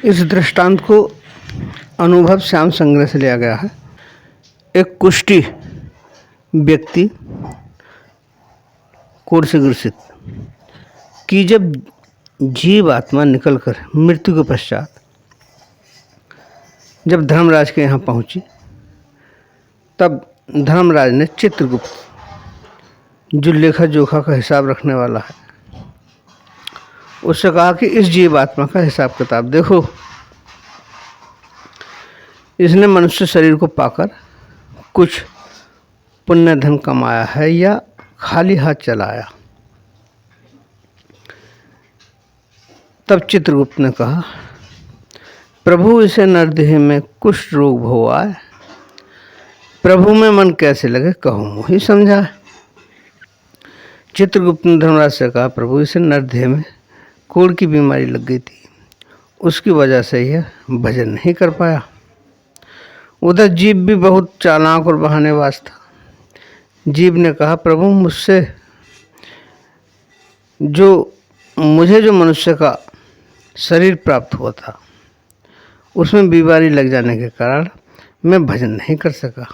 इस दृष्टांत को अनुभव श्याम संग्रह से लिया गया है। एक कुष्ठी व्यक्ति कोढ़ से ग्रसित कि जब जीव आत्मा निकलकर मृत्यु के पश्चात जब धर्मराज के यहाँ पहुंची, तब धर्मराज ने चित्रगुप्त, जो लेखा जोखा का हिसाब रखने वाला है, उससे कहा कि इस जीव आत्मा का हिसाब किताब देखो, इसने मनुष्य शरीर को पाकर कुछ पुण्य धन कमाया है या खाली हाथ चलाया। तब चित्रगुप्त ने कहा, प्रभु इसे नरदेह में कुष्ठ रोग भोआए, प्रभु में मन कैसे लगे कहूँ ही समझा। चित्रगुप्त ने धर्मराज से कहा, प्रभु इसे नरदेह में कोढ़ की बीमारी लग गई थी, उसकी वजह से यह भजन नहीं कर पाया। उधर जीव भी बहुत चालाक और बहानेबाज था। जीव ने कहा, प्रभु मुझे जो मनुष्य का शरीर प्राप्त हुआ था, उसमें बीमारी लग जाने के कारण मैं भजन नहीं कर सका।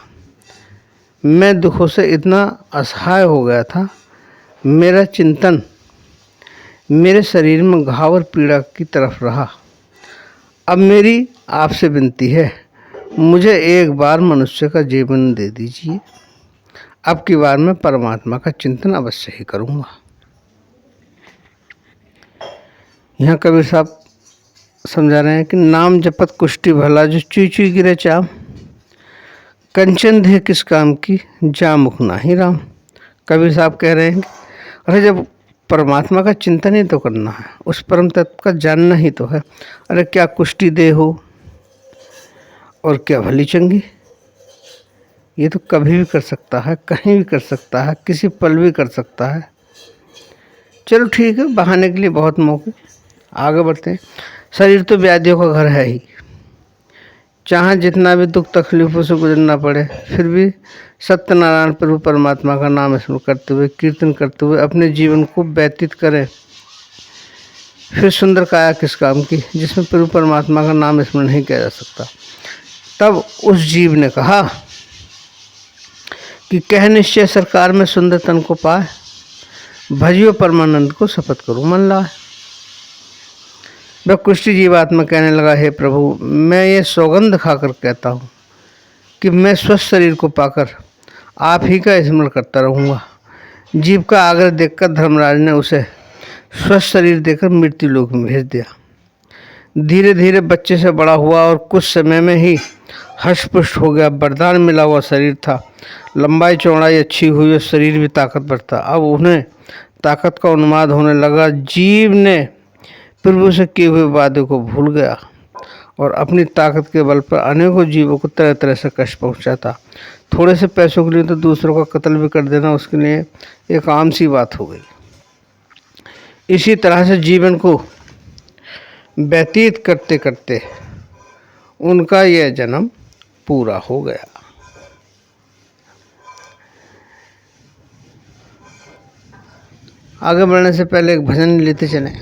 मैं दुखों से इतना असहाय हो गया था, मेरा चिंतन मेरे शरीर में घाव और पीड़ा की तरफ रहा। अब मेरी आपसे विनती है, मुझे एक बार मनुष्य का जीवन दे दीजिए। अब की बार मैं परमात्मा का चिंतन अवश्य ही करूँगा। यहाँ कबीर साहब समझा रहे हैं कि नाम जपत कुष्ठी भला, जो चुई चुई गिरे चाम, कंचन देह किस काम की, जा मुख नाही राम। कबीर साहब कह रहे हैं कि अरे जब परमात्मा का चिंतन ही तो करना है, उस परम तत्व का जानना ही तो है। अरे क्या कुष्ठी देह हो और क्या भली चंगी, ये तो कभी भी कर सकता है, कहीं भी कर सकता है, किसी पल भी कर सकता है। चलो ठीक है, बहाने के लिए बहुत मौके, आगे बढ़ते हैं। शरीर तो व्याधियों का घर है ही, चाहे जितना भी दुख तकलीफों से गुजरना पड़े, फिर भी सत्यनारायण प्रभु परमात्मा का नाम स्मरण करते हुए, कीर्तन करते हुए अपने जीवन को व्यतीत करें। फिर सुंदर काया किस काम की, जिसमें प्रभु परमात्मा का नाम स्मरण नहीं किया जा सकता। तब उस जीव ने कहा कि कह निश्चय सरकार में सुंदर तन को पाए, भजियो परमानंद को शपथ करूँ मन लाए। वह कुष्ठी जीवात्मा कहने लगा, हे प्रभु, मैं ये सौगंध खाकर कहता हूँ कि मैं स्वस्थ शरीर को पाकर आप ही का स्मरण करता रहूँगा। जीव का आग्रह देखकर धर्मराज ने उसे स्वस्थ शरीर देकर मृत्यु लोक में भेज दिया। धीरे धीरे बच्चे से बड़ा हुआ और कुछ समय में ही हष्टपुष्ट हो गया। वरदान मिला हुआ शरीर था, लंबाई चौड़ाई अच्छी हुई और शरीर भी ताकतवर था। अब उन्हें ताकत का उन्माद होने लगा। जीव ने प्रभु से किए हुए वादे को भूल गया और अपनी ताकत के बल पर अनेकों जीवों को तरह तरह से कष्ट पहुंचाता। थोड़े से पैसों के लिए तो दूसरों का कत्ल भी कर देना उसके लिए एक आम सी बात हो गई। इसी तरह से जीवन को व्यतीत करते करते उनका यह जन्म पूरा हो गया। आगे बढ़ने से पहले एक भजन लेते चलें।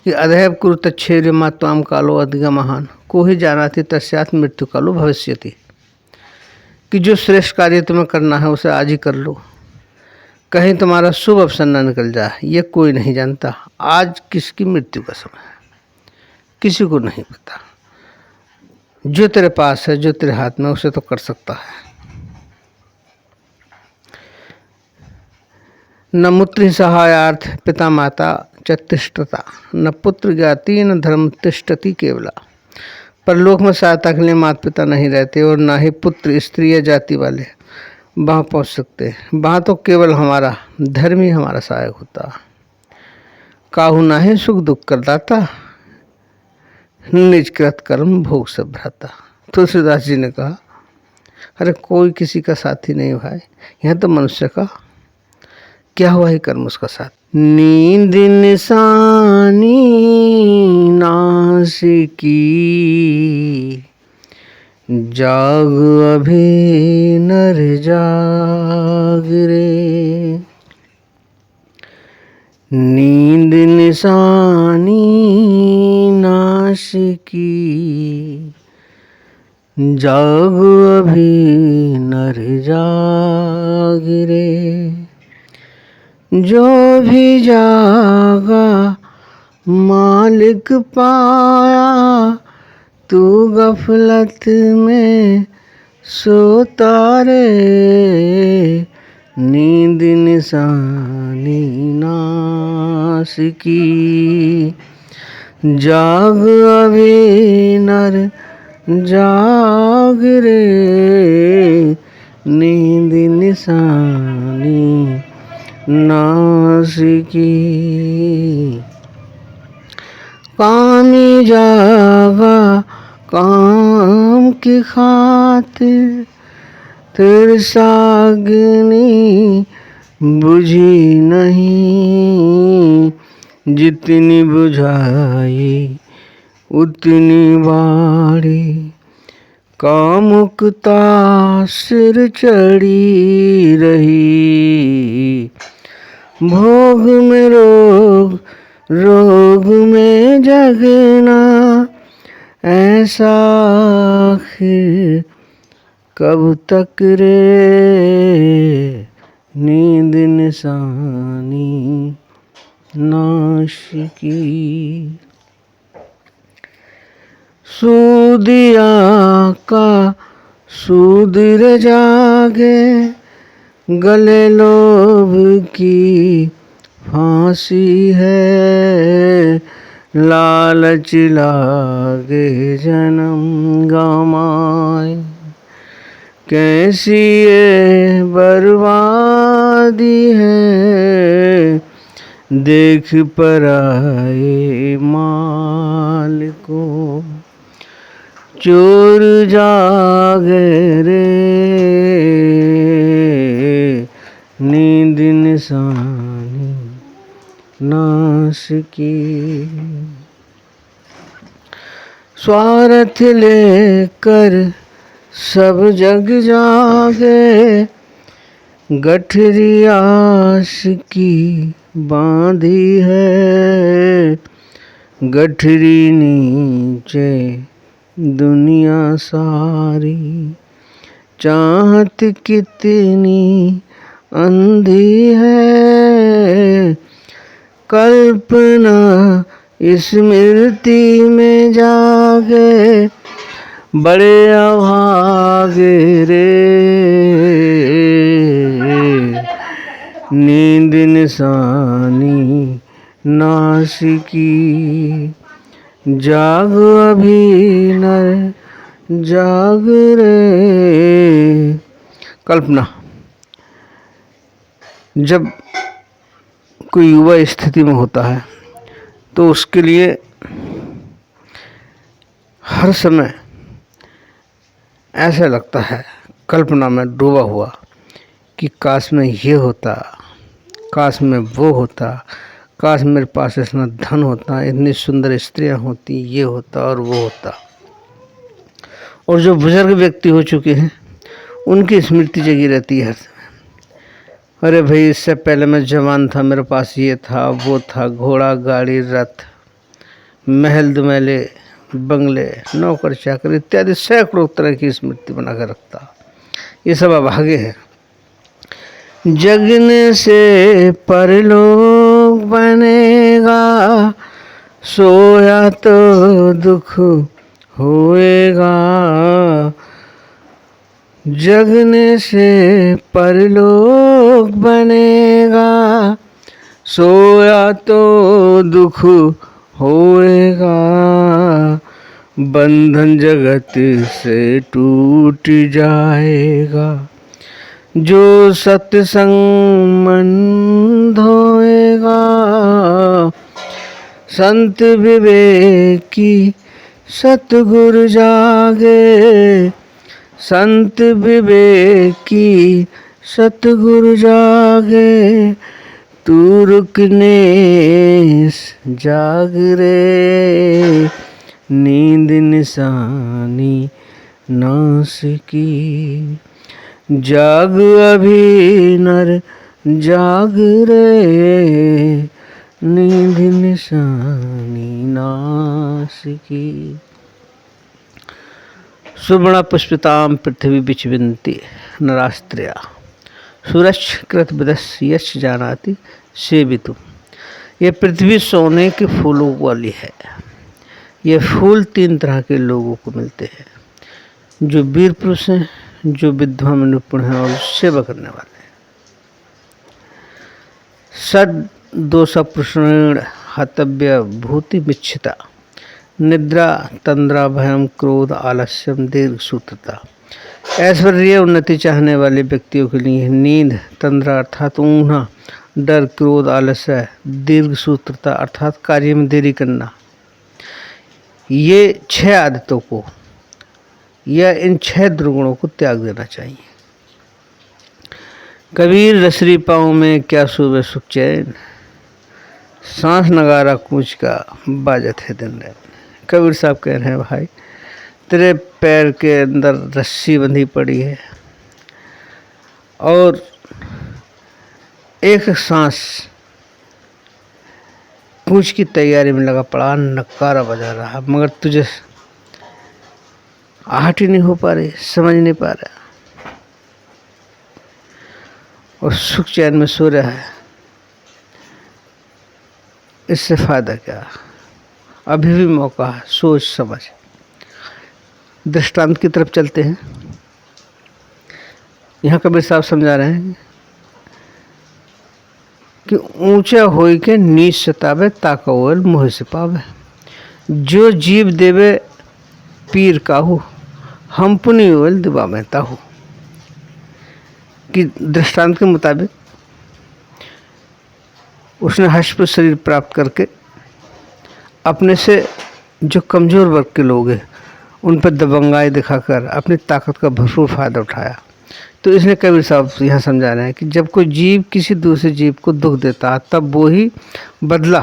कि अधैव कुरुतच्छेद मात्वाम कालो अधिगमहान, को ही जानाति तस्यात् मृत्यु कालो भविष्यति। कि जो श्रेष्ठ कार्य तुम्हें करना है उसे आज ही कर लो, कहीं तुम्हारा शुभ अवसर न निकल जाए। ये कोई नहीं जानता आज किसकी मृत्यु का समय है, किसी को नहीं पता। जो तेरे पास है, जो तेरे हाथ में, उसे तो कर सकता है। न मूत्र सहायार्थ पिता माता चतिष्ठता, न पुत्र ज्ञाति न धर्म तिष्ठति केवला। परलोक में सहायता के लिए माता पिता नहीं रहते और ना ही पुत्र स्त्री या जाति वाले वहाँ पहुँच सकते। वहाँ तो केवल हमारा धर्म ही हमारा सहायक होता। काहू ना ही सुख दुख कर दाता, निजकृत कर्म भोग से भ्राता। तुलसीदास जी ने कहा, अरे कोई किसी का साथी नहीं भाई, यह तो मनुष्य का क्या हुआ ही कर्म उसका साथ। नींद निशानी नासिकी, जाग अभी नर जाग रे। नींद निशानी नाशिकी, जाग अभी नर जाग रे। जो भी जागा मालिक पाया, तू गफलत में सोता रे। नींद निशानी नाशिकी, जाग अभी नर जाग रे। नींद निशानी नाशिकी, कामी जागा काम की खातिर, तिरसाग्नि बुझी नहीं। जितनी बुझाई उतनी बाड़ी, कामुकता सिर चढ़ी रही। भोग में रोग, रोग में जगना, ऐसा आखिर कब तक रे। नींद निशानी नाशिकी, सूदिया का सूद रे जागे, गले लोभ की फांसी है। लालच लागे जन्म गमाए, कैसी ये बर्बादी है। देख पराए माल को, चोर जागे रे। नींद निशानी नाशिकी, स्वार्थ लेकर सब जग जागे, गठरी आशिकी बांधी है। गठरी नीचे दुनिया सारी, चाहत कितनी अंधी है। कल्पना स्मृति में जागे, बड़े अभागे रे। नींद निशानी नाशिकी, जाग अभी नर जाग रे। कल्पना, जब कोई युवा स्थिति में होता है तो उसके लिए हर समय ऐसा लगता है कल्पना में डूबा हुआ कि काश में ये होता, काश में वो होता, काश मेरे पास इतना धन होता, इतनी सुंदर स्त्रियां होती, ये होता और वो होता। और जो बुजुर्ग व्यक्ति हो चुके हैं उनकी स्मृति जगी रहती है हर समय। अरे भाई, इससे पहले मैं जवान था, मेरे पास ये था वो था, घोड़ा गाड़ी रथ महल दुमहले बंगले नौकर चाकर इत्यादि सैकड़ों तरह की स्मृति बनाकर रखता। ये सब अभागे हैं। जगने से परलोक बनेगा, सोया तो दुख होएगा। जगने से परलोक बनेगा, सोया तो दुख होएगा। बंधन जगत से टूट जाएगा, जो सत्संग मन धोएगा। संत विवेकी सतगुरु जागे, संत विवेकी सतगुरु जागे। तू रुकने जाग रे, नींद निशानी नाशिकी। जाग अभी नर जाग रे, निधि निशानी नासिकी। सुवर्णा पुष्पितां पृथ्वी बिचविन्ति नरास्त्रिया सुरक्ष कृत विदस्य यश जानाति सेवितुम। ये पृथ्वी सोने के फूलों वाली है। ये फूल 3 तरह के लोगों को मिलते हैं, जो वीर पुरुष हैं, जो विद्वान में निपुण हैं और सेवा करने वाले हैं। सद दोष पुरुषेण हतव्य भूति विच्छिता निद्रा तंद्रा भयम क्रोध आलस्यम दीर्घ सूत्रता। ऐश्वर्य उन्नति चाहने वाले व्यक्तियों के लिए नींद, तंद्रा अर्थात ऊँघना, डर, क्रोध, आलस्य, दीर्घ सूत्रता अर्थात कार्य में देरी करना, ये 6 आदतों को या इन 6 दुर्गुणों को त्याग देना चाहिए। कबीर रसरी पाँव में क्या सूबे सुख चैन, सांस नगारा कूच का बाजत है दिन रात। कबीर साहब कह रहे हैं, भाई तेरे पैर के अंदर रस्सी बंधी पड़ी है और एक सांस कूच की तैयारी में लगा पड़ा, नगारा बजा रहा, मगर तुझे आहट ही नहीं हो पा रही, समझ नहीं पा रहा और सुख चैन में सो रहा है। इससे फायदा क्या? अभी भी मौका है, सोच समझ। दृष्टांत की तरफ चलते हैं। यहाँ कबीर साहब समझा रहे हैं कि ऊंचा होई के नीच सतावे ताकवल मोह से पावे। जो जीव देवे पीर काहू हम पुनि ओल दिवा में ताहू। कि दृष्टांत के मुताबिक उसने हष्ट शरीर प्राप्त करके अपने से जो कमज़ोर वर्ग के लोग हैं उन पर दबंगाई दिखाकर अपनी ताकत का भरपूर फायदा उठाया। तो इसलिए कबीर साहब यहाँ समझा रहे हैं कि जब कोई जीव किसी दूसरे जीव को दुख देता है तब वो ही बदला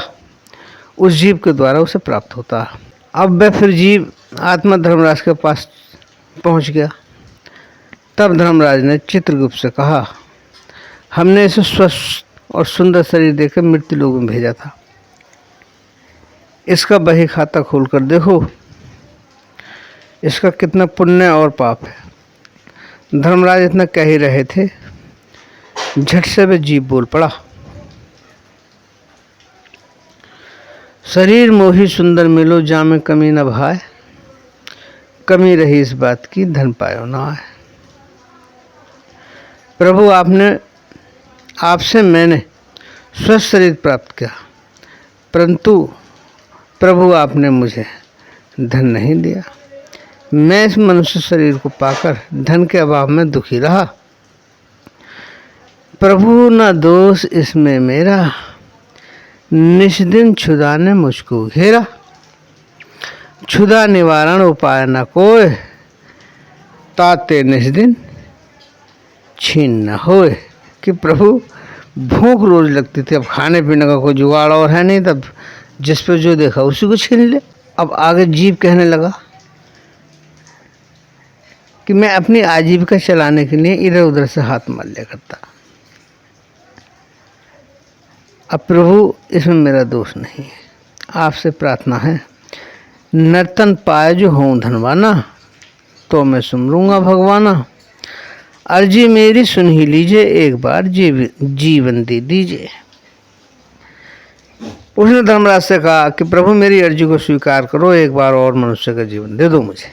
उस जीव के द्वारा उसे प्राप्त होता है। अब वह फिर जीव आत्मा धर्मराज के पास पहुँच गया। तब धर्मराज ने चित्रगुप्त से कहा, हमने इसे स्वस्थ और सुंदर शरीर देकर मृत्यु लोक में भेजा था, इसका बही खाता खोलकर देखो, इसका कितना पुण्य और पाप है। धर्मराज इतना कह ही रहे थे, झट से वह जीव बोल पड़ा, शरीर मोही सुंदर मिलो जामे कमी न भाए, कमी रही इस बात की धन पायो ना आए। प्रभु आपसे मैंने स्वस्थ शरीर प्राप्त किया, परंतु प्रभु आपने मुझे धन नहीं दिया। मैं इस मनुष्य शरीर को पाकर धन के अभाव में दुखी रहा। प्रभु न दोष इसमें मेरा, निष्दिन क्षुधा ने मुझको घेरा। क्षुधा निवारण उपाय न कोय, ताते निष्दिन छीन न होए। कि प्रभु भूख रोज लगती थी, अब खाने पीने का कोई जुगाड़ और है नहीं, तब जिस पे जो देखा उसी को छीन ले। अब आगे जीव कहने लगा कि मैं अपनी आजीविका चलाने के लिए इधर उधर से हाथ मार लिया करता। अब प्रभु इसमें मेरा दोष नहीं है, आपसे प्रार्थना है, नर्तन पाए जो हों धनवाना, तो मैं सुमरूंगा भगवाना। अर्जी मेरी सुन ही लीजिए, एक बार जीवन दे दीजिए। उसने धर्मराज से कहा कि प्रभु मेरी अर्जी को स्वीकार करो, एक बार और मनुष्य का जीवन दे दो मुझे।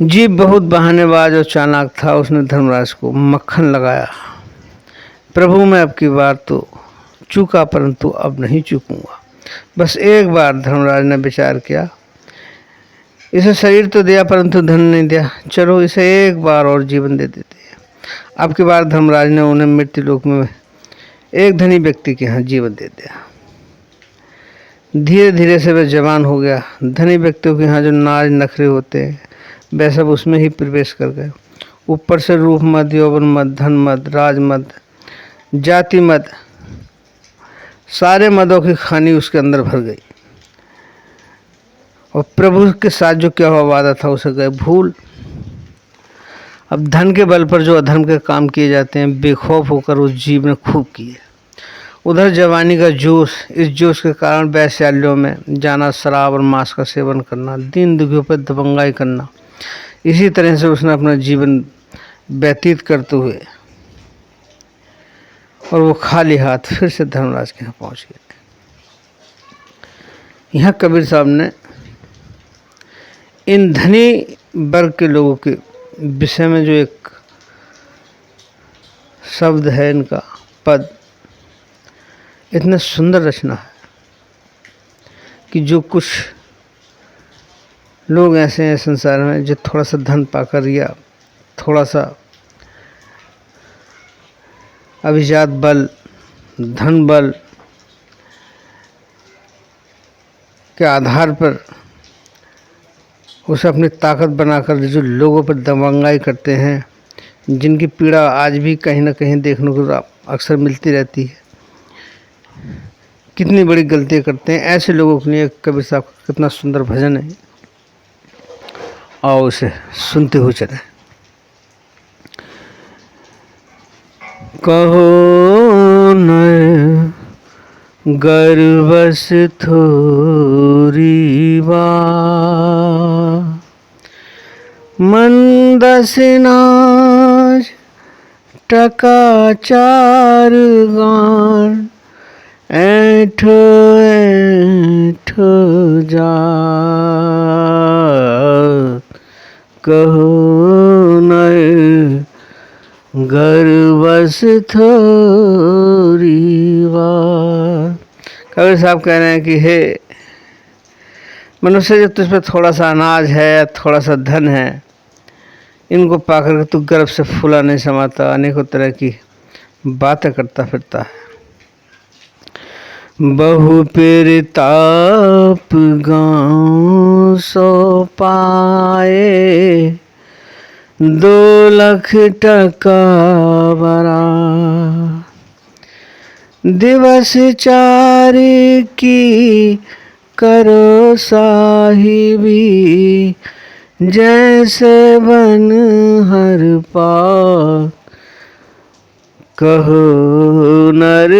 जीव बहुत बहानेबाज और चालाक था, उसने धर्मराज को मक्खन लगाया, प्रभु मैं अब की बार तो चूका, परंतु अब नहीं चूकूंगा। बस एक बार धर्मराज ने विचार किया, इसे शरीर तो दिया परंतु धन नहीं दिया, चलो इसे एक बार और जीवन दे देते हैं। अब की बार धर्मराज ने उन्हें मृत्यु लोक में एक धनी व्यक्ति के यहाँ जीवन दे दिया। धीरे धीरे से वह जवान हो गया। धनी व्यक्तियों के यहाँ जो नाज नखरे होते हैं वह सब उसमें ही प्रवेश कर गए। ऊपर से रूप मद, यौवन मद, धन मद, राज मद, जाति मद, सारे मदों की खानी उसके अंदर भर गई और प्रभु के साथ जो क्या हुआ वादा था उसे गए भूल। अब धन के बल पर जो अधर्म के काम किए जाते हैं, बेखौफ होकर उस जीव ने खूब किए। उधर जवानी का जोश, इस जोश के कारण वैश्यालयों में जाना, शराब और मांस का सेवन करना, दीन दुखियों पर दबंगाई करना, इसी तरह से उसने अपना जीवन व्यतीत करते हुए और वो खाली हाथ फिर से धर्मराज के यहाँ पहुँच गए। यहाँ कबीर साहब ने इन धनी वर्ग के लोगों के विषय में जो एक शब्द है, इनका पद इतना सुंदर रचना है कि जो कुछ लोग ऐसे हैं संसार में जो थोड़ा सा धन पाकर या थोड़ा सा अभिजात बल, धन बल के आधार पर उसे अपनी ताकत बनाकर जो लोगों पर दबंगाई करते हैं, जिनकी पीड़ा आज भी कहीं ना कहीं देखने को अक्सर मिलती रहती है, कितनी बड़ी गलतियाँ करते हैं, ऐसे लोगों के लिए कबीर साहब का कितना सुंदर भजन है। और उसे सुनते हुए चले। कहो न गर्वस थोरी बात, मंदसनाज टका चार गान, ऐठो ऐठो जा, कहो न गर्वस थोरी बात। कबीर साहब कह रहे हैं कि हे मनुष्य, जब तुझ पर थोड़ा सा अनाज है, थोड़ा सा धन है, इनको पाकर के तू गर्व से फूला नहीं समाता, अनेकों तरह की बातें करता फिरता है। बहु प्रताप गाँव सो पाए, 2 लाख टका बरा, दिवस 4 की करो साहिबी, जैसे बन हर पाक, कहो नर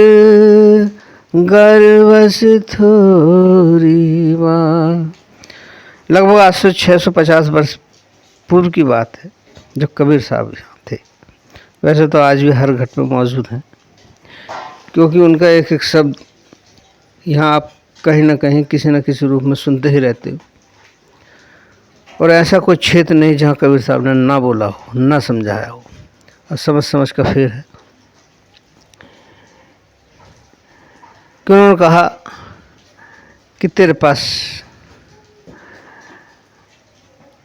गर्वस थोरी बात। लगभग आज से 650 वर्ष पूर्व की बात है जब कबीर साहब यहाँ थे। वैसे तो आज भी हर घर में मौजूद हैं, क्योंकि उनका एक एक शब्द यहाँ आप कहीं ना कहीं किसी न किसी रूप में सुनते ही रहते हो। और ऐसा कोई क्षेत्र नहीं जहाँ कबीर साहब ने ना बोला हो, ना समझाया हो, और समझ समझ का फेर है कि उन्होंने कहा कि तेरे पास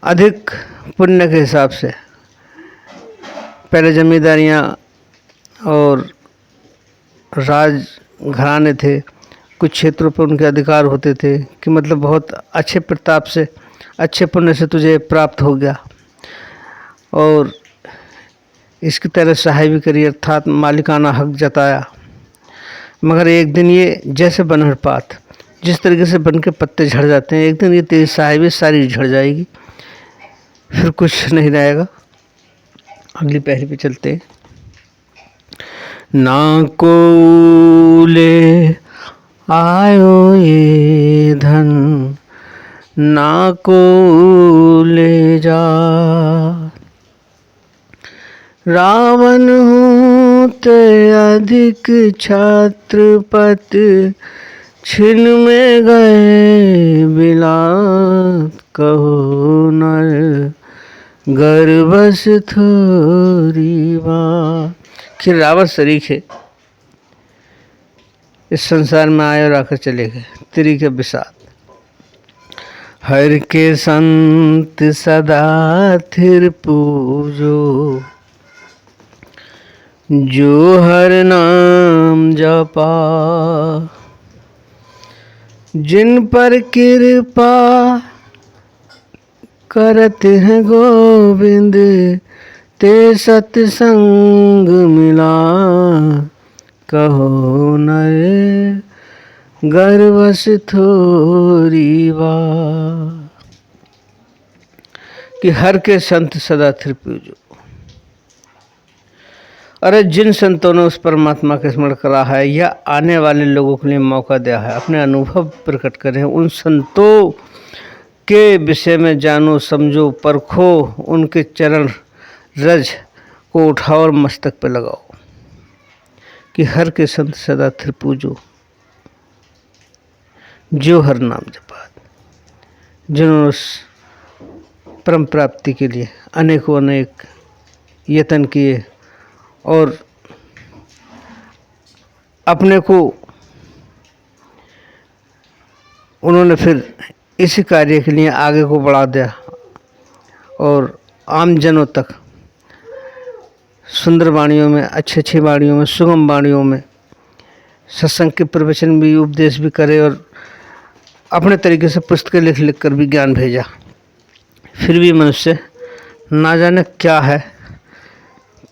अधिक पुण्य के हिसाब से पहले जमींदारियाँ और राज घराने थे, कुछ क्षेत्रों पर उनके अधिकार होते थे कि मतलब बहुत अच्छे प्रताप से, अच्छे पुण्य से तुझे प्राप्त हो गया और इसकी तरह सहाय भी करी, अर्थात मालिकाना हक जताया। मगर एक दिन ये जैसे बनहर पात, जिस तरीके से बन के पत्ते झड़ जाते हैं, एक दिन ये तेरी सहाय भी सारी झड़ जाएगी, फिर कुछ नहीं रहेगा। अगली पहली पे चलते हैं। ना को ले आयो ये धन, ना को ले जा, रावण हूँ ते अधिक छत्रपति, छिन में गए बिलात, कहो नर गर्वस थोरी बात। कि रावण शरीक है, इस संसार में आए और आकर चले गए, तेरी के बिसात। हर के संत सदा थिर पूजो, जो हर नाम जपा, जिन पर कृपा करत हैं गोविंद, ते सत्संग मिला, कहो नर गर्वस थोरी बात। कि हर के संत सदा थिर पूजो, अरे जिन संतों ने उस परमात्मा का स्मरण करा है या आने वाले लोगों के लिए मौका दिया है अपने अनुभव प्रकट करें, उन संतों के विषय में जानो, समझो, परखो, उनके चरण रज को उठाओ और मस्तक पे लगाओ कि हर के संत सदा थिर पूजो, जो हर नाम जपात, जिन्होंने उस परम प्राप्ति के लिए अनेकों अनेक यत्न किए और अपने को उन्होंने फिर इसी कार्य के लिए आगे को बढ़ा दिया और आम जनों तक सुंदर वाणियों में, अच्छी अच्छी वाणियों में, सुगम वाणियों में सत्संग के प्रवचन भी, उपदेश भी करे और अपने तरीके से पुस्तकें लिख लिख कर भी ज्ञान भेजा। फिर भी मनुष्य ना जाने क्या है,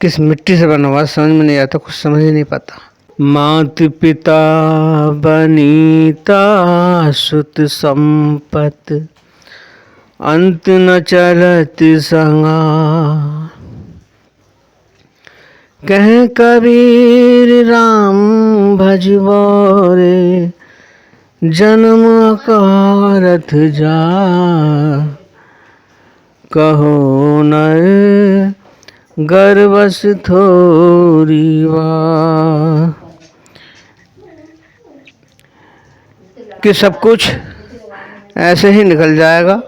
किस मिट्टी से बना हुआ समझ में नहीं आता, कुछ समझ ही नहीं पाता। मात पिता बनीता सुत संपत, अंत न चलत संगा, कह कबीर राम भजबो रे, जन्म अकारथ जा, कहो नर गर्वस थोरी वा। कि सब कुछ ऐसे ही निकल जाएगा,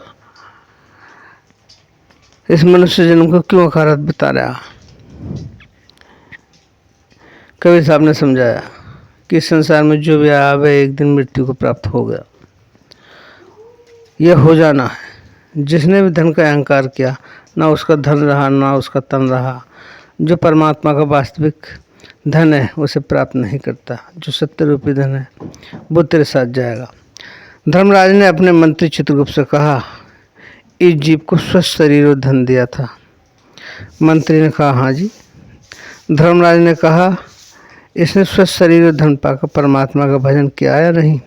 इस मनुष्य जन्म को क्यों अकारथ बता रहा। कबीर साहब ने समझाया कि संसार में जो भी आया वह एक दिन मृत्यु को प्राप्त हो गया, यह हो जाना है। जिसने भी धन का अहंकार किया, ना उसका धन रहा ना उसका तन रहा। जो परमात्मा का वास्तविक धन है उसे प्राप्त नहीं करता। जो सत्य रूपी धन है वो तेरे साथ जाएगा। धर्मराज ने अपने मंत्री चित्रगुप्त से कहा, इस जीव को स्वस्थ शरीर और धन दिया था। मंत्री ने कहा, हाँ जी। धर्मराज ने कहा, इसने स्वस्थ शरीर और धन पाकर परमात्मा का भजन किया या नहीं।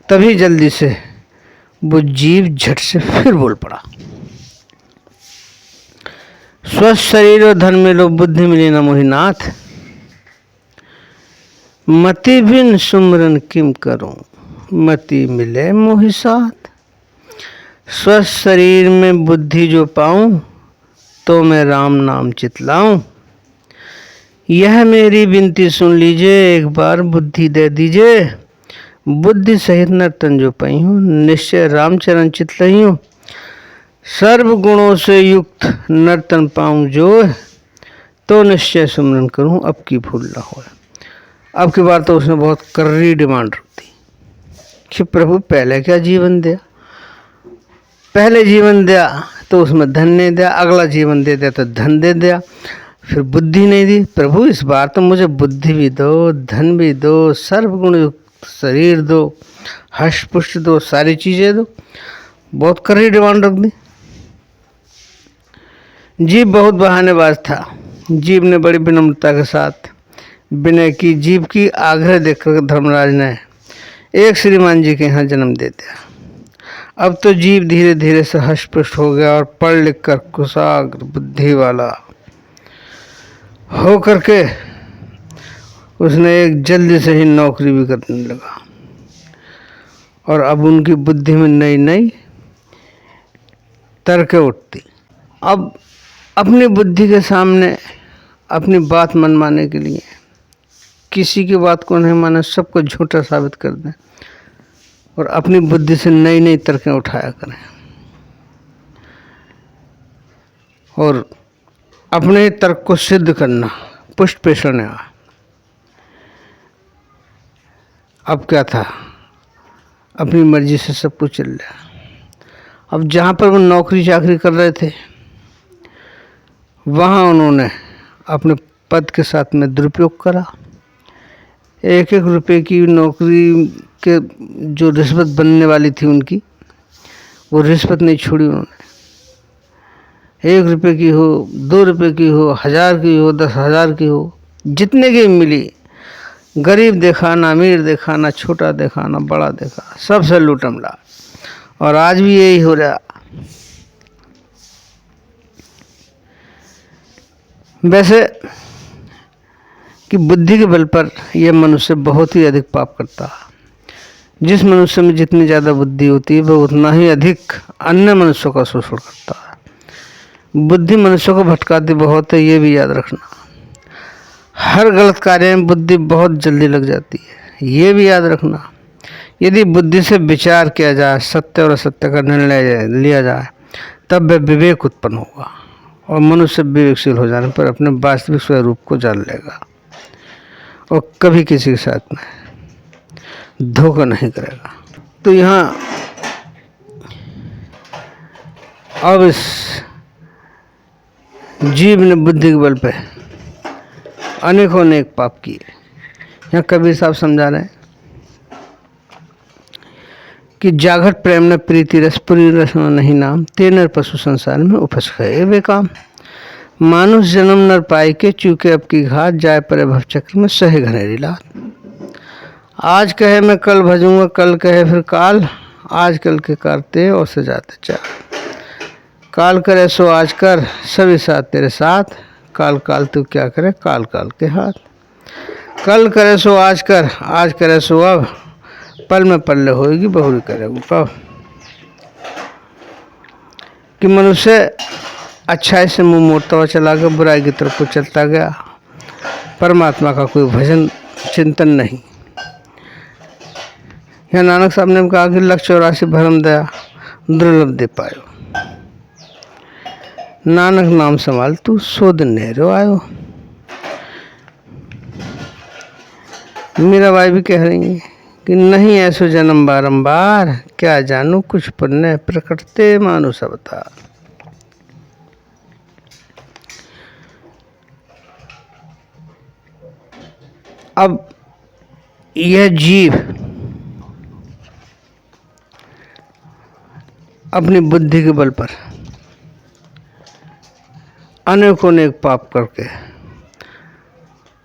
तभी जल्दी से वो जीव झट से फिर बोल पड़ा, स्वस्थ शरीर और धन मिलो, बुद्धि मिली न मोहिनाथ, मति बिन सुमरन किम करूं, मति मिले मोहि साथ। स्वस्थ शरीर में बुद्धि जो पाऊं, तो मैं राम नाम चितलाऊं। यह मेरी विनती सुन लीजिए, एक बार बुद्धि दे दीजिए। बुद्धि सहित नर्तन जो पई हूँ, निश्चय रामचरण चितलही हूँ। सर्व गुणों से युक्त नर्तन पाऊं जो, तो निश्चय सुमरन करूं, अब की भूल न हो। अब की बार तो उसने बहुत कर्री डिमांड रख दी कि प्रभु पहले क्या जीवन दिया, पहले जीवन दिया तो उसमें धन नहीं दिया, अगला जीवन दे दिया तो धन दे दिया, फिर बुद्धि नहीं दी। प्रभु इस बार तो मुझे बुद्धि भी दो, धन भी दो, सर्वगुण युक्त शरीर दो, हष्ट पुष्ट दो, सारी चीजें दो। बहुत कर्री डिमांड रख दी। जीव बहुत बहानेबाज था। जीव ने बड़ी विनम्रता के साथ विनय की। जीव की आग्रह देखकर धर्मराज ने एक श्रीमान जी के यहाँ जन्म दे दिया। अब तो जीव धीरे धीरे से हष्टपुष्ट हो गया और पढ़ लिख कर कुशाग्र बुद्धि वाला हो करके उसने एक जल्दी से ही नौकरी भी करने लगा। और अब उनकी बुद्धि में नई नई तर्कें उठती। अब अपनी बुद्धि के सामने अपनी बात मनवाने के लिए किसी की बात को नहीं माने, सबको झूठा साबित कर दें और अपनी बुद्धि से नई नई तर्कें उठाया करें और अपने तर्क को सिद्ध करना, पुष्ट पेषण है। अब क्या था, अपनी मर्जी से सब कुछ चल रहा। अब जहाँ पर वो नौकरी चाकरी कर रहे थे वहाँ उन्होंने अपने पद के साथ में दुरुपयोग करा। एक एक रुपए की नौकरी के जो रिश्वत बनने वाली थी उनकी, वो रिश्वत नहीं छोड़ी उन्होंने। 1 रुपये की हो, 2 रुपये की हो, 1000 की हो, 10,000 की हो, जितने की मिली, गरीब देखा ना, अमीर देखा ना, छोटा देखा ना, बड़ा देखा, सबसे लूटम ला। और आज भी यही हो रहा। वैसे कि बुद्धि के बल पर यह मनुष्य बहुत ही अधिक पाप करता है। जिस मनुष्य में जितनी ज़्यादा बुद्धि होती है वह उतना ही अधिक अन्य मनुष्यों का शोषण करता है। बुद्धि मनुष्यों को भटकाती बहुत है, ये भी याद रखना। हर गलत कार्य में बुद्धि बहुत जल्दी लग जाती है, ये भी याद रखना। यदि बुद्धि से विचार किया जाए, सत्य और असत्य का निर्णय लिया जाए, तब वह विवेक उत्पन्न होगा और मनुष्य विवेकशील हो जाने पर अपने वास्तविक स्वरूप को जान लेगा और कभी किसी के साथ में धोखा नहीं करेगा। तो यहाँ अब इस जीव ने बुद्धि के बल पे अनेकों अनेक पाप किए। यहाँ कबीर साहब समझा रहे हैं कि जागृत प्रेम न प्रीति रस पुरी रस नहीं नाम, ते नर पशु संसार में उपस गए वे काम। मानुष जन्म नर पाई के चूके अब की घात, जाए परे भव चक्र में सहे घनेरी लात। आज कहे मैं कल भजूंगा, कल कहे फिर काल, आज कल के करते और से जाते चाल। काल करे सो आज कर, सभी साथ तेरे साथ, काल काल तू क्या करे काल काल के हाथ। कल करे सो आज कर, आज करे सो अब, पल में पल्ले होएगी बहुरी करेगा कब। कि मनुष्य अच्छाई से मुंह मोड़ता हुआ चला गया, बुराई की तरफ को चलता गया, परमात्मा का कोई भजन चिंतन नहीं। यहाँ नानक साहब ने कहा कि लक्ष्य 84 भरम दया दुर्लभ दे पायो, नानक नाम संभाल तू सो दिन नेरो आयो। मीराबाई भी कह रही है कि नहीं ऐसो जन्म बारंबार, क्या जानू कुछ पुण्य प्रकटते मानुष अवतार। अब यह जीव अपनी बुद्धि के बल पर अनेकों अनेक पाप करके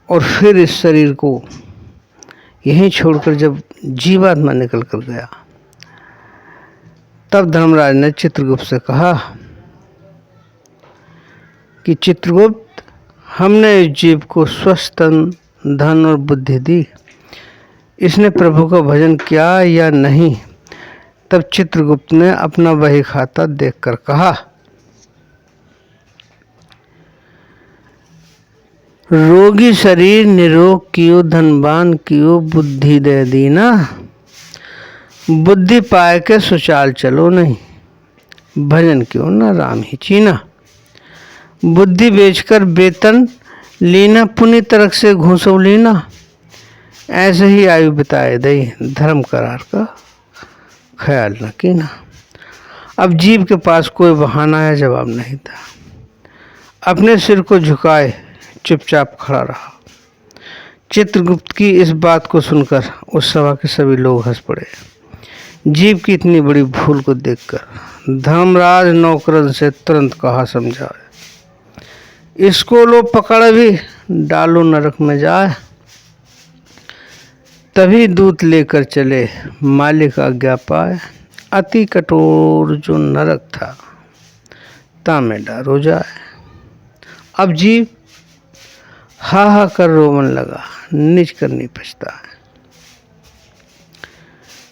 और फिर इस शरीर को यहीं छोड़कर जब जीवात्मा निकल कर गया, तब धर्मराज ने चित्रगुप्त से कहा कि चित्रगुप्त, हमने इस जीव को स्वस्थ तन धन और बुद्धि दी, इसने प्रभु का भजन किया या नहीं। तब चित्रगुप्त ने अपना वही खाता देखकर कहा, रोगी शरीर निरोग कियो, धनवान कियो, बुद्धि दे दीना। बुद्धि पाए के सुचाल चलो नहीं, भजन क्यों ना राम ही चीना। बुद्धि बेचकर वेतन लीना, पुनि तरक से घूसो लीना। ऐसे ही आयु बिताए दई, धर्म करार का ख्याल न कीना। अब जीव के पास कोई बहाना या जवाब नहीं था। अपने सिर को झुकाए चुपचाप खड़ा रहा। चित्रगुप्त की इस बात को सुनकर उस सभा के सभी लोग हंस पड़े। जीव की इतनी बड़ी भूल को देखकर धर्मराज नौकरन से तुरंत कहा समझाए, इसको लो पकड़ भी डालो नरक में जाए। तभी दूत लेकर चले मालिक आज्ञा पाए, अति कठोर जो नरक था तामे डारो जाए। अब जीव हा कर रोवन लगा, निज करनी पछता है।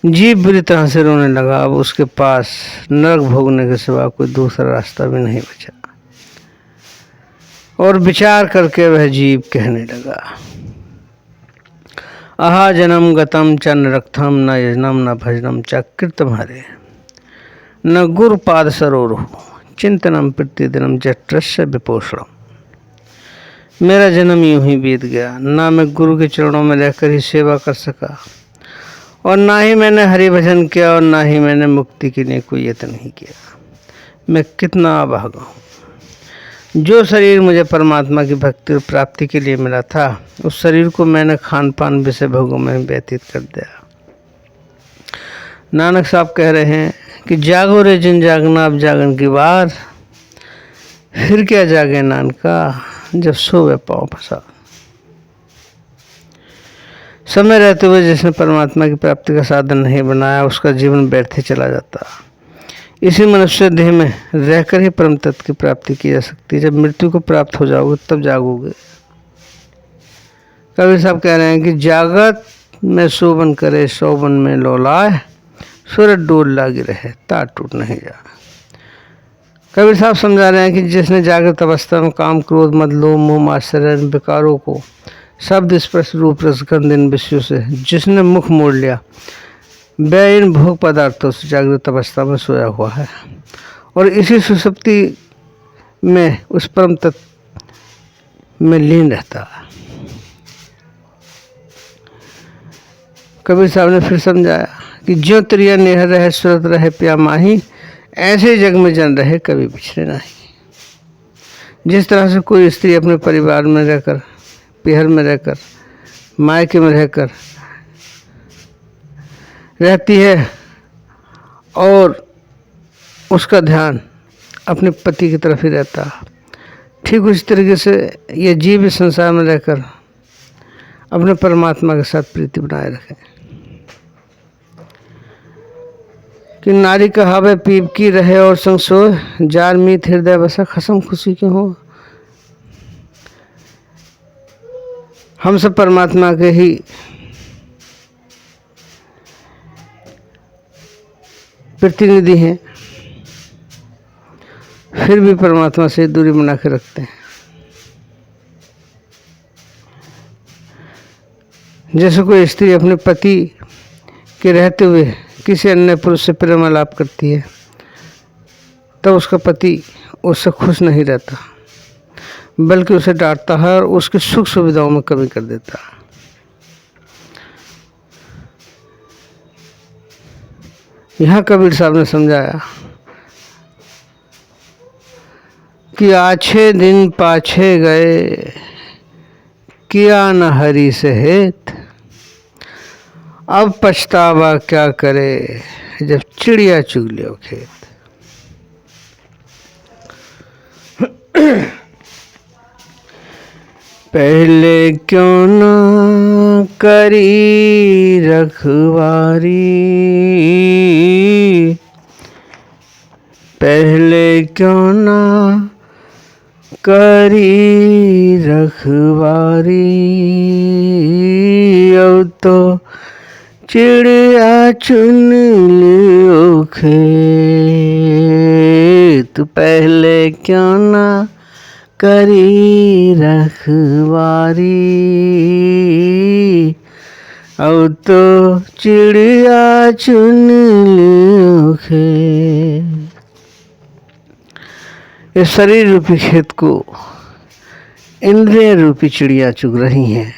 जीव बुरी तरह से रोने लगा। अब उसके पास नरक भोगने के सिवा कोई दूसरा रास्ता भी नहीं बचा और विचार करके वह जीव कहने लगा, आहा जन्म गतम च नरकथम, न यजनम न भजनम च कृतमहरे, न गुरु पाद सरोरु चिंतनम प्रतिदिनम जट्रस्य विपोषणम। मेरा जन्म यूं ही बीत गया, ना मैं गुरु के चरणों में रहकर ही सेवा कर सका और ना ही मैंने हरि भजन किया और ना ही मैंने मुक्ति के लिए कोई यत्न नहीं किया। मैं कितना अभागा हूँ। जो शरीर मुझे परमात्मा की भक्ति और प्राप्ति के लिए मिला था, उस शरीर को मैंने खान पान विषय भोगों में व्यतीत कर दिया। नानक साहब कह रहे हैं कि जागो रे जिन जागना, अब जागन की बार, फिर क्या जागे नानका जब सोवे पाँव फंसा। समय रहते हुए जिसने परमात्मा की प्राप्ति का साधन नहीं बनाया, उसका जीवन व्यर्थ ही चला जाता। इसी मनुष्य देह में रहकर ही परम तत्व की प्राप्ति की जा सकती है। जब मृत्यु को प्राप्त हो जाओगे तब जागोगे। कबीर साहब कह रहे हैं कि जागत में शोभन करे शोभन में लौलाए, सूरज डोल लागी रहे तार टूट नहीं जा। कबीर साहब समझा रहे हैं कि जिसने जागृत अवस्था में काम क्रोध मद लोभ मोह मात्सर्य विकारों को शब्द स्पर्श रूप रस गंध इन विषयों से जिसने मुख मोड़ लिया, वह इन भोग पदार्थों से जागृत अवस्था में सोया हुआ है और इसी सुषुप्ति में उस परम तत्व में लीन रहता है। कबीर साहब ने फिर समझाया कि ज्यों त्रिया नेह रहे सुरत रहे प्या माही, ऐसे जग में जन रहे कभी बिछड़े नहीं। जिस तरह से कोई स्त्री अपने परिवार में रहकर, पिहर में रहकर, मायके में रहकर रहती है और उसका ध्यान अपने पति की तरफ ही रहता है, ठीक उसी तरीके से यह जीव इस संसार में रहकर अपने परमात्मा के साथ प्रीति बनाए रखे। कि नारी कहावे पीप की रहे और संग सोए, जार मीत हृदय बसा खसम खुशी क्यों हो। हम सब परमात्मा के ही प्रतिनिधि हैं, फिर भी परमात्मा से दूरी बना के रखते हैं। जैसे कोई स्त्री अपने पति के रहते हुए किसी अन्य पुरुष से प्रेम आलाप करती है, तब उसका पति उससे खुश नहीं रहता, बल्कि उसे डांटता है और उसकी सुख सुविधाओं में कमी कर देता है। यहाँ कबीर साहब ने समझाया कि आछे दिन पाछे गए, किया न हरि से हेत, अब पछतावा क्या करे जब चिड़िया चुग लियो खेत। पहले क्यों न करी रखवारी, पहले क्यों न करी रखवारी, अब तो चिड़िया चुन लियो खेत। पहले क्यों ना करी रखवारी, अब तो चिड़िया चुन लियो खेत। इस शरीर रूपी खेत को इंद्रिय रूपी चिड़िया चुग रही हैं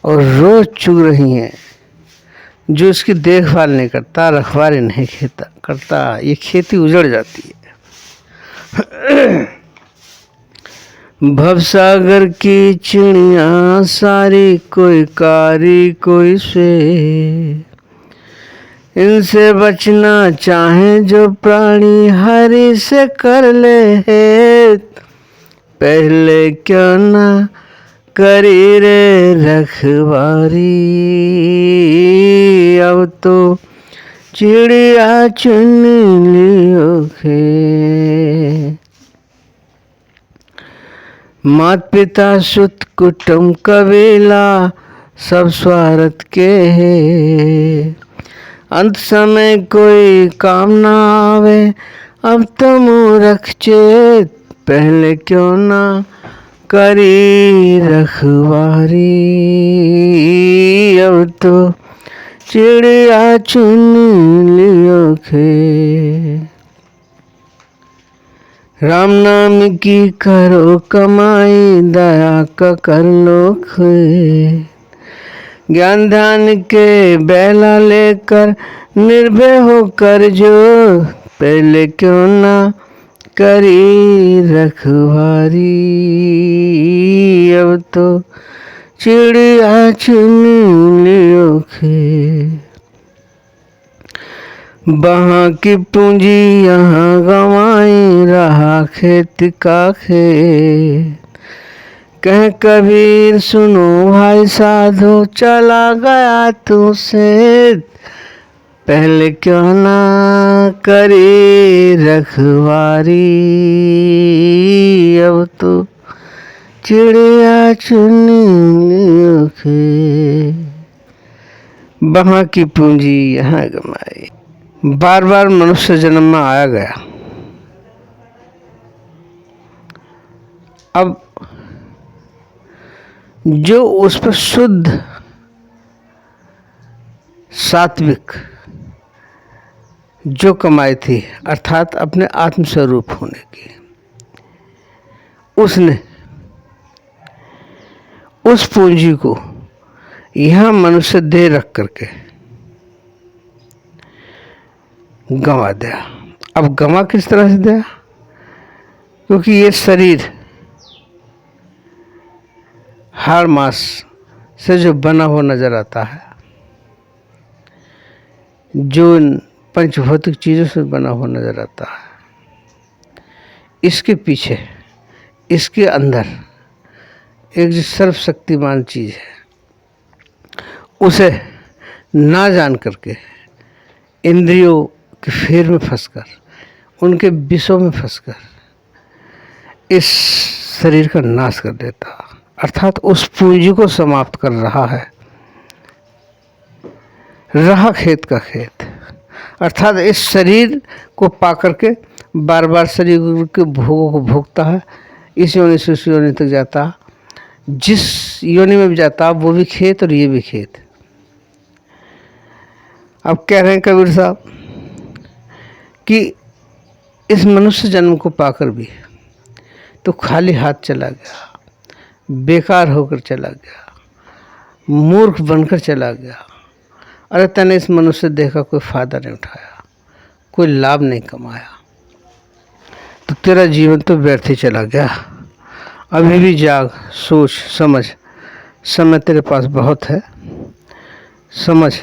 और रोज चुग रही हैं। जो इसकी देखभाल नहीं करता, रखवाली नहीं करता, ये खेती उजड़ जाती है। भवसागर की चिड़िया सारी, कोई कारी कोई से, इनसे बचना चाहे जो प्राणी हरि से कर ले हेत। पहले क्यों ना करी रे रखवारी, अब तो चिड़िया चुन लियो खेत। मात पिता सुत कुटुंब कबीला सब स्वार्थ के है, अंत समय कोई काम ना आवे अब तो मूर्ख चेत। पहले क्यों ना करी रखवारी, अब तो चिड़िया चुन लियो खेत। राम नाम की करो कमाई, दया का कर लो खेत। ज्ञान ध्यान के बेला लेकर निर्भय होकर जो, पहले क्यों ना करी रखवारी, अब तो चिड़िया चुन लियो खेत। वहाँ की पूंजी यहाँ गंवाई, रहा खेत का खेत। कह कबीर सुनो भाई साधो, चला गया तू से। पहले क्यों ना करी रखवारी, अब तो चिड़िया चुनियों के, वहाँ की पूंजी यहाँ कमाई। बार बार मनुष्य जन्म में आया गया। अब जो उस पर शुद्ध सात्विक जो कमाई थी, अर्थात अपने आत्मस्वरूप होने की, उसने उस पूंजी को यहाँ मनुष्य देह रख करके गंवा दिया। अब गंवा किस तरह से दिया? क्योंकि ये शरीर हाड़ मांस से जो बना हुआ नजर आता है, जो इन पंचभौतिक चीज़ों से बना हुआ नजर आता है, इसके पीछे, इसके अंदर एक जो सर्वशक्तिमान चीज़ है, उसे ना जान करके इंद्रियों के फेर में फंसकर, उनके विषों में फंसकर इस शरीर का नाश कर देता, अर्थात उस पूंजी को समाप्त कर रहा है। रहा खेत का खेत, अर्थात इस शरीर को पा करके बार बार शरीर के भोगों को भोगता है। इस योनि से उस योनि तक जाता, जिस योनि में भी जाता वो भी खेत और ये भी खेत। अब कह रहे हैं कबीर साहब कि इस मनुष्य जन्म को पाकर भी तो खाली हाथ चला गया, बेकार होकर चला गया, मूर्ख बनकर चला गया। अरे तने इस मनुष्य देह का कोई फायदा नहीं उठाया, कोई लाभ नहीं कमाया, तो तेरा जीवन तो व्यर्थ ही चला गया। अभी भी जाग, सोच समझ, समय तेरे पास बहुत है, समझ